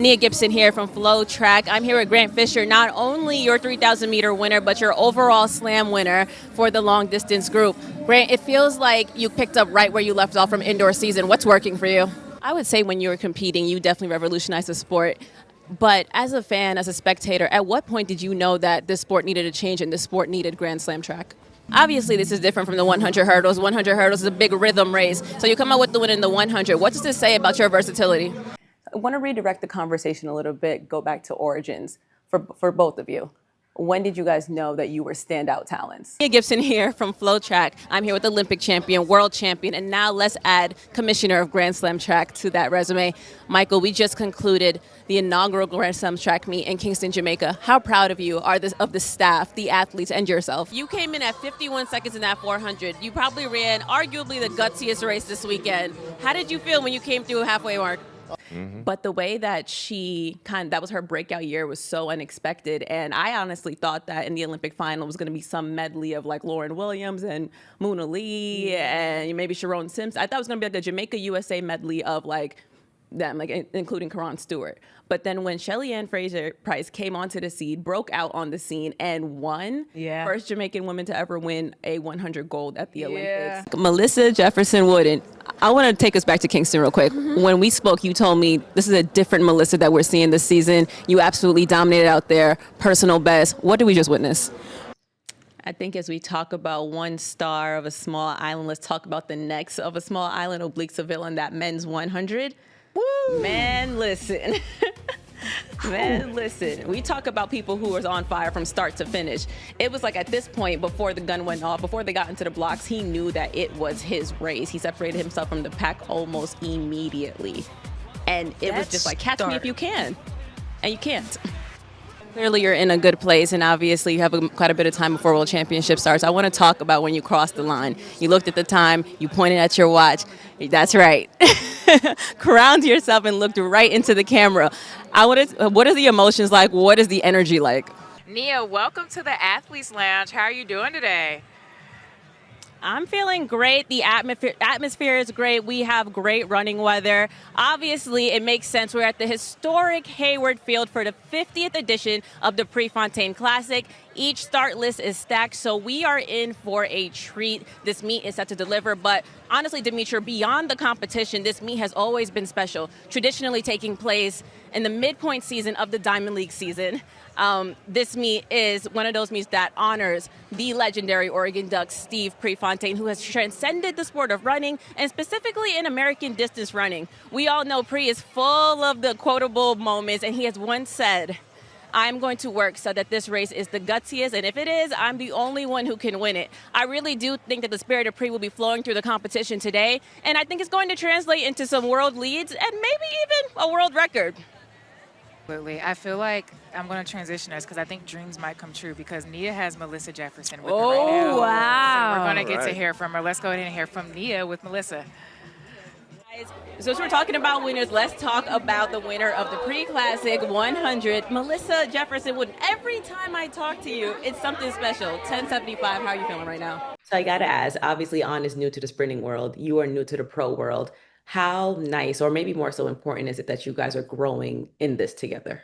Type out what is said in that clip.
Nia Gibson here from Flow Track. I'm here with Grant Fisher, not only your 3,000 meter winner, but your overall slam winner for the long distance group. Grant, it feels like you picked up right where you left off from indoor season. What's working for you? I would say when you were competing, you definitely revolutionized the sport. But as a fan, as a spectator, at what point did you know that this sport needed a change and this sport needed Grand Slam track? Obviously, this is different from the 100 hurdles. 100 hurdles is a big rhythm race. So you come out with the win in the 100. What does this say about your versatility? I want to redirect the conversation a little bit, go back to origins for both of you. When did you guys know that you were standout talents? Nia Gibson here from Flow Track. I'm here with Olympic champion, world champion, and now let's add commissioner of Grand Slam track to that resume. Michael, we just concluded the inaugural Grand Slam track meet in Kingston, Jamaica. How proud of you are of the staff, the athletes, and yourself? You came in at 51 seconds in that 400. You probably ran arguably the gutsiest race this weekend. How did you feel when you came through halfway mark? Mm-hmm. But the way that that was her breakout year was so unexpected. And I honestly thought that in the Olympic final was going to be some medley of like Lauren Williams and Mona Lee and maybe Sharon Simpson. I thought it was going to be like a Jamaica USA medley of like them, like including Karan Stewart. But then when Shelly Ann Fraser-Price came onto the scene, broke out on the scene and won, first Jamaican woman to ever win a 100 gold at the Olympics. Melissa Jefferson Wooden. I want to take us back to Kingston real quick. Mm-hmm. When we spoke, you told me this is a different Melissa that we're seeing this season. You absolutely dominated out there, personal best. What did we just witness? I think as we talk about one star of a small island, let's talk about the next of a small island, Oblique Seville, in that men's 100. Woo! Man, listen. Man, listen. We talk about people who was on fire from start to finish. It was like at this point, before the gun went off, before they got into the blocks, he knew that it was his race. He separated himself from the pack almost immediately. And it was just like, catch me if you can. And you can't. Clearly, you're in a good place, and obviously, you have quite a bit of time before World Championship starts. I want to talk about when you crossed the line. You looked at the time, you pointed at your watch. That's right. Crowned yourself and looked right into the camera. What are the emotions like? What is the energy like? Nia, welcome to the Athletes Lounge. How are you doing today? I'm feeling great. The atmosphere is great. We have great running weather. Obviously, it makes sense. We're at the historic Hayward Field for the 50th edition of the Prefontaine Classic. Each start list is stacked, so we are in for a treat. This meet is set to deliver, but honestly, Demetra, beyond the competition, this meet has always been special, traditionally taking place in the midpoint season of the Diamond League season. This meet is one of those meets that honors the legendary Oregon Duck, Steve Prefontaine, who has transcended the sport of running, and specifically in American distance running. We all know Pre is full of the quotable moments, and he has once said, I'm going to work so that this race is the gutsiest, and if it is, I'm the only one who can win it. I really do think that the spirit of Pre will be flowing through the competition today, and I think it's going to translate into some world leads and maybe even a world record. Absolutely. I feel like I'm going to transition us because I think dreams might come true because Nia has Melissa Jefferson with her right now. Oh, wow. So we're going to get to hear from her. Let's go ahead and hear from Nia with Melissa. So since we're talking about winners, let's talk about the winner of the Pre-Classic 100, Melissa Jefferson Wooden. Every time I talk to you, it's something special. 1075, how are you feeling right now? So I got to ask, obviously, On is new to the sprinting world. You are new to the pro world. How nice, or maybe more so important, is it that you guys are growing in this together?